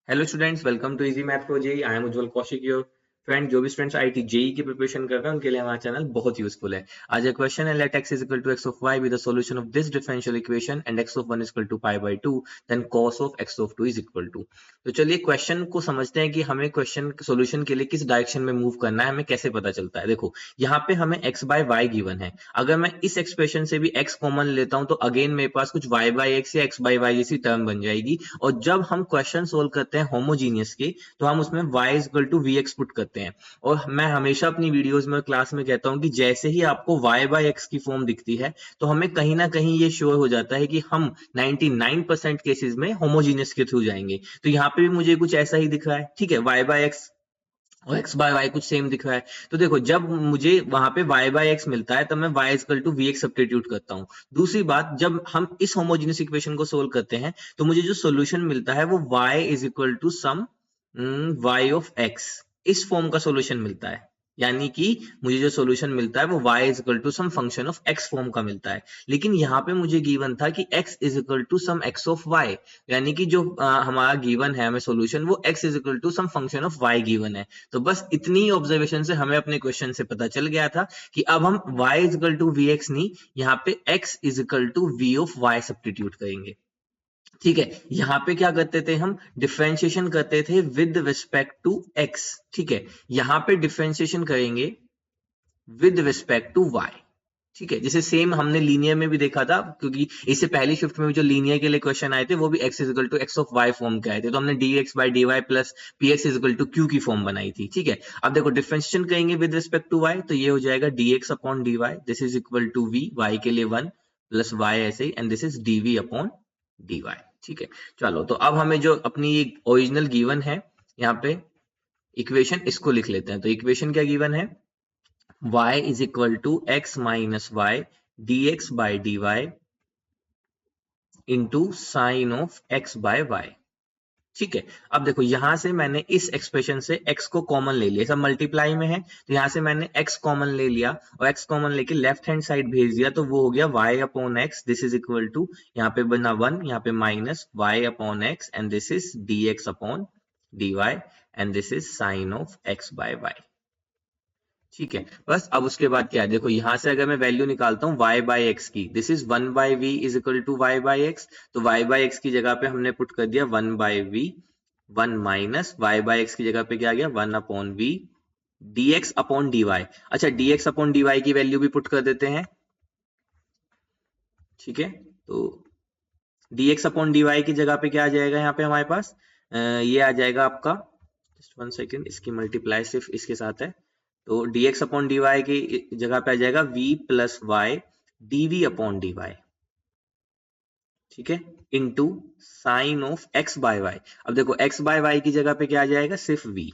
Hello students, welcome to easy math for JEE. I am Ujjwal Kaushik your friend. जो भी students IIT JEE की preparation कर रहे हैं उनके लिए हमारा चैनल बहुत यूजफुल है। आज एक क्वेश्चन है, let x is equal to x of y with the solution of this differential equation and x of 1 is equal to pi by 2 then cos of x of 2 is equal to. तो चलिए question को समझते हैं कि हमें question solution के लिए किस डायरेक्शन में मूव करना है, हमें कैसे पता चलता है। देखो यहाँ पे हमें x बाय y गिवन है। अगर मैं इस एक्सप्रेशन से भी x कॉमन लेता हूं तो अगेन मेरे पास कुछ y बाय x या x बाय y जैसी टर्म बन जाएगी। और जब हम क्वेश्चन सोल्व करते हैं होमोजीनियस के तो हम उसमें y is equal to vx put करते हैं। और मैं हमेशा अपनी वीडियोस में क्लास में कहता हूं कि जैसे ही आपको y बाय x की फॉर्म दिखती है तो हमें कहीं ना कहीं ये श्योर हो जाता है कि हम 99% केसेस में होमोजीनियस के थ्रू जाएंगे। तो यहाँ पे भी मुझे कुछ ऐसा ही दिख रहा है, ठीक है, y बाय x और x बाय y कुछ सेम दिख रहा है। तो देखो जब मुझे वहां पे y बाय x मिलता है तब मैं y equal to vx substitute करता हूँ। दूसरी बात, जब हम इस होमोजेनियस इक्वेशन को सोल्व करते हैं तो मुझे जो सॉल्यूशन मिलता है वो y is equal to some y of x, इस फॉर्म का सॉल्यूशन मिलता है। यानी कि मुझे जो सॉल्यूशन मिलता है वो y is equal to some function of x form का मिलता है। लेकिन यहाँ पे मुझे गिवन था कि x is equal to some x of y, यानी कि जो हमारा गिवन है हमें सॉल्यूशन वो x is equal to some function of y given है। तो बस इतनी ऑब्जर्वेशन से हमें अपने क्वेश्चन से पता चल गया था कि अब हम y is equal to vx नहीं, यहाँ पे x is equal to v of y substitute करेंगे। ठीक है, यहाँ पे क्या करते थे, हम डिफरेंशिएशन करते थे विद रिस्पेक्ट टू x। ठीक है, यहाँ पे डिफरेंशिएशन करेंगे विद रिस्पेक्ट टू y। ठीक है, जैसे सेम हमने लीनियर में भी देखा था, क्योंकि इससे पहली शिफ्ट में भी जो लीनियर के लिए क्वेश्चन आए थे वो भी x is equal to x of y form के आए थे। तो हमने dx by dy plus px is equal to q की फॉर्म बनाई थी। ठीक है, अब देखो डिफरेंशिएशन करेंगे विद रिस्पेक्ट टू y तो ये हो जाएगा dx upon dy, this is equal to v, y के लिए 1 प्लस y ऐसे ही, and this is dv upon dy। ठीक है, चलो तो अब हमें जो अपनी ओरिजिनल गिवन है यहाँ पे इक्वेशन, इसको लिख लेते हैं। तो इक्वेशन क्या गिवन है, y is equal to x minus y dx by dy into sin of x by y। ठीक है, अब देखो यहां से मैंने इस एक्सप्रेशन से x को कॉमन ले लिया, सब मल्टीप्लाई में है तो यहां से मैंने x कॉमन ले लिया और x कॉमन लेके लेफ्ट हैंड साइड भेज दिया तो वो हो गया y upon x, this is equal to, यहाँ पे बना 1, यहाँ पे minus y upon x and this is dx upon dy and this is sine of x by y। ठीक है, बस अब उसके बाद क्या है, देखो यहां से अगर मैं वैल्यू निकालता हूँ y बाय एक्स की, this is 1 by v is equal to y by x. तो y बाय एक्स की जगह पे हमने पुट कर दिया 1 by v, 1 minus y by x की जगह पे क्या आ गया 1 upon v dx upon dy। अच्छा, dx अपॉन dy की वैल्यू भी पुट कर देते हैं। ठीक है, तो dx अपॉन dy की जगह पे क्या आ जाएगा, यहाँ पे हमारे पास ये आ जाएगा आपका, जस्ट 1 सेकेंड, इसकी मल्टीप्लाई सिर्फ इसके साथ है। तो dx अपॉन dy की जगह पे आ जाएगा v plus y dv upon dy। ठीक है, into sine of x by y। अब देखो x बाय y की जगह पे क्या आ जाएगा, सिर्फ v।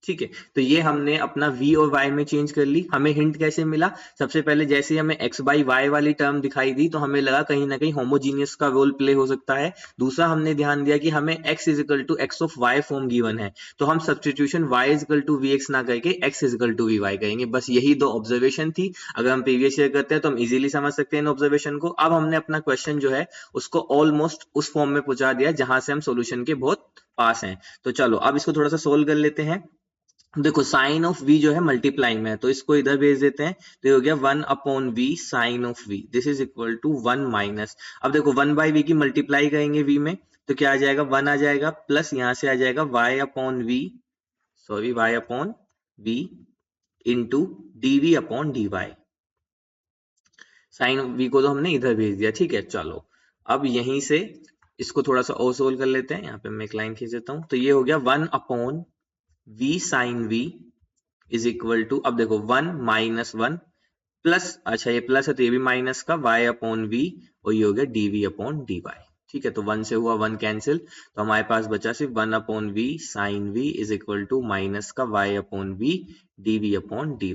ठीक है, तो ये हमने अपना v और y में चेंज कर ली। हमें हिंट कैसे मिला, सबसे पहले जैसे हमें x बाई y वाली टर्म दिखाई दी तो हमें लगा कहीं ना कहीं होमोजीनियस का रोल प्ले हो सकता है। दूसरा हमने ध्यान दिया कि हमें x is equal to x of y form given है, तो हम substitution y is equal to vx ना करके x is equal to vy करेंगे। बस यही दो ऑब्जर्वेशन थी। अगर हम प्रीवियस ईयर करते हैं तो हम इजीली समझ सकते हैं इन ऑब्जर्वेशन को। अब हमने अपना क्वेश्चन जो है उसको ऑलमोस्ट उस फॉर्म में पहुंचा दिया जहां से हम सोल्यूशन के बहुत पास हैं। तो चलो अब इसको थोड़ा सा सोल्व कर लेते हैं। देखो साइन ऑफ v जो है मल्टीप्लाई में है तो इसको इधर भेज देते हैं, तो ये हो गया 1 upon v sine of v, this is equal to 1 minus, अब देखो 1 बाई v की मल्टीप्लाई करेंगे v में तो क्या आ जाएगा 1 आ जाएगा, प्लस यहां से आ जाएगा y upon v, sorry y upon v into dv upon dy। Sine v को तो हमने इधर भेज दिया। ठीक है, चलो अब यहीं से इसको थोड़ा सा और सोल्व कर लेते हैं। यहाँ पे मैं एक लाइन खींच देता हूं, तो ये हो गया 1 upon v sine v is equal to, अब देखो 1 माइनस 1 प्लस, अच्छा ये प्लस है तो ये भी माइनस का y अपॉन v और ये हो गया dv अपॉन dy। ठीक है, तो 1 से हुआ 1 कैंसिल, तो हमारे पास बचा सिर्फ 1 upon v sine v is equal to minus का y upon v dv upon dy।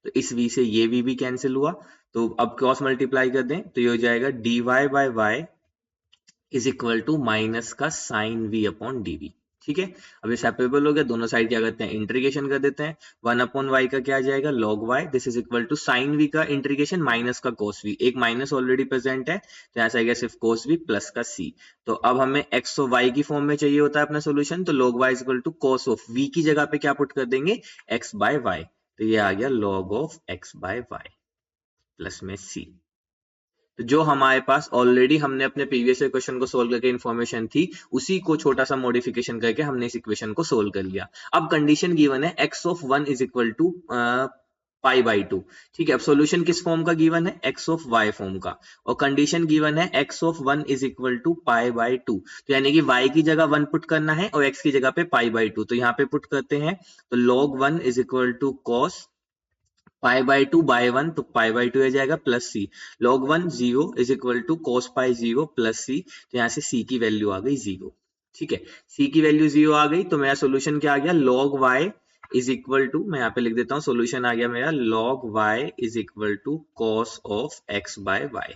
तो इस v से ये v भी कैंसिल हुआ, तो अब क्रॉस मल्टीप्लाई कर दें तो ये हो जाएगा dy by y is equal to minus का साइन v अपॉन dv। ठीक है, अब ये सेपरेबल हो गया, दोनों साइड क्या करते हैं इंटीग्रेशन कर देते हैं। 1/y का क्या आ जाएगा log y, this is equal to sine v का इंटीग्रेशन माइनस का cos v, एक माइनस ऑलरेडी प्रेजेंट है तो यहाँ से आ गया सिर्फ cos v प्लस का c। तो अब हमें x और y की फॉर्म में चाहिए होता है अपना सोल्यूशन, तो log y is equal to cos of v की जगह पे क्या पुट कर देंगे x बाय y, तो ये आ गया log of x by y plus में c। तो जो हमारे पास ऑलरेडी हमने अपने प्रीवियस क्वेश्चन को सोल्व करके इन्फॉर्मेशन थी, उसी को छोटा सा मॉडिफिकेशन करके हमने इस इक्वेशन को सोल्व कर लिया। अब कंडीशन गिवन है x of 1 is equal to pi by 2। ठीक है, अब सॉल्यूशन किस फॉर्म का गिवन है x ऑफ y फॉर्म का, और कंडीशन गिवन है x of 1 is equal to pi by 2, तो यानी कि y की जगह 1 पुट करना है और x की जगह पे पाई बाई 2, तो यहाँ पे पुट करते हैं, तो log 1 is equal to cos pi by 2 by 1, तो पाई बाई 2 आ जाएगा plus C, log 1 0 is equal to cos pi 0 plus C, तो यहाँ से c की वैल्यू आ गई 0। ठीक है, c की वैल्यू 0 आ गई, तो मेरा सोल्यूशन क्या आ गया log y is equal to, मैं यहाँ पे लिख देता हूँ, सोल्यूशन आ गया मेरा log y is equal to cos of x by y।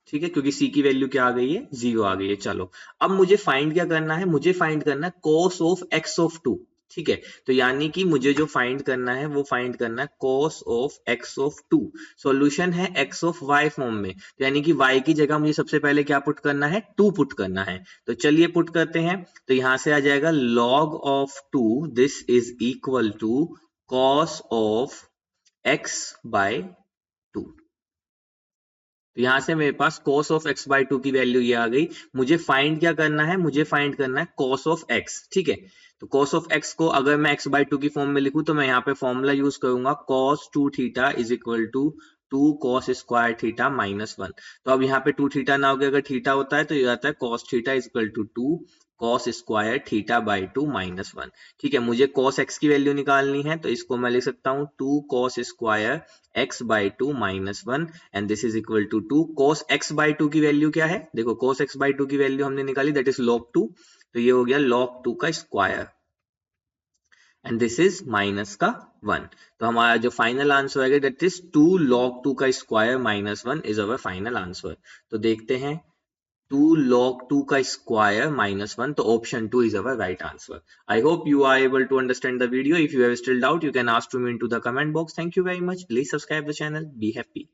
ठीक है, क्योंकि c की वैल्यू क्या आ गई है 0 आ गई है। चलो अब मुझे फाइंड क्या करना है, मुझे फाइंड करना है cos ऑफ x ऑफ 2। ठीक है, तो यानी कि मुझे जो फाइंड करना है वो फाइंड करना है cos of x of 2। Solution है x ऑफ y फॉर्म में, तो यानी कि y की जगह मुझे सबसे पहले क्या पुट करना है 2 पुट करना है, तो चलिए पुट करते हैं। तो यहां से आ जाएगा log of 2 this is equal to cos of x by 2। तो यहां से मेरे पास cos ऑफ x बाय 2 की वैल्यू ये आ गई। मुझे फाइंड क्या करना है, मुझे फाइंड करना है cos ऑफ x। ठीक है, तो cos ऑफ x को अगर मैं x बाय 2 की फॉर्म में लिखूं तो मैं यहाँ पे फॉर्मूला यूज करूंगा cos 2 theta is equal to 2 cos square theta minus 1। तो अब यहाँ पे 2 थीटा ना होगा, अगर थीटा होता है तो ये आता है cos theta is equal to 2 cos square theta by 2 minus 1। ठीक है, मुझे cos x की वैल्यू निकालनी है, तो इसको मैं लिख सकता हूँ 2 cos square x by 2 minus 1 and this is equal to 2 cos x by 2 की वैल्यू क्या है, देखो cos x बाई 2 की वैल्यू हमने निकाली दैट इज log 2, तो ये हो गया log 2 का square and this is minus का 1। तो हमारा जो फाइनल आंसर आएगा दैट इज 2 log 2 का square minus 1 is our final answer. तो देखते हैं 2 log 2 का स्क्वायर माइनस 1, तो option 2 is our right answer. I hope you are able to understand the video. If you have still doubt, you can ask to me into the comment box. Thank you very much. Please subscribe the channel. Be happy.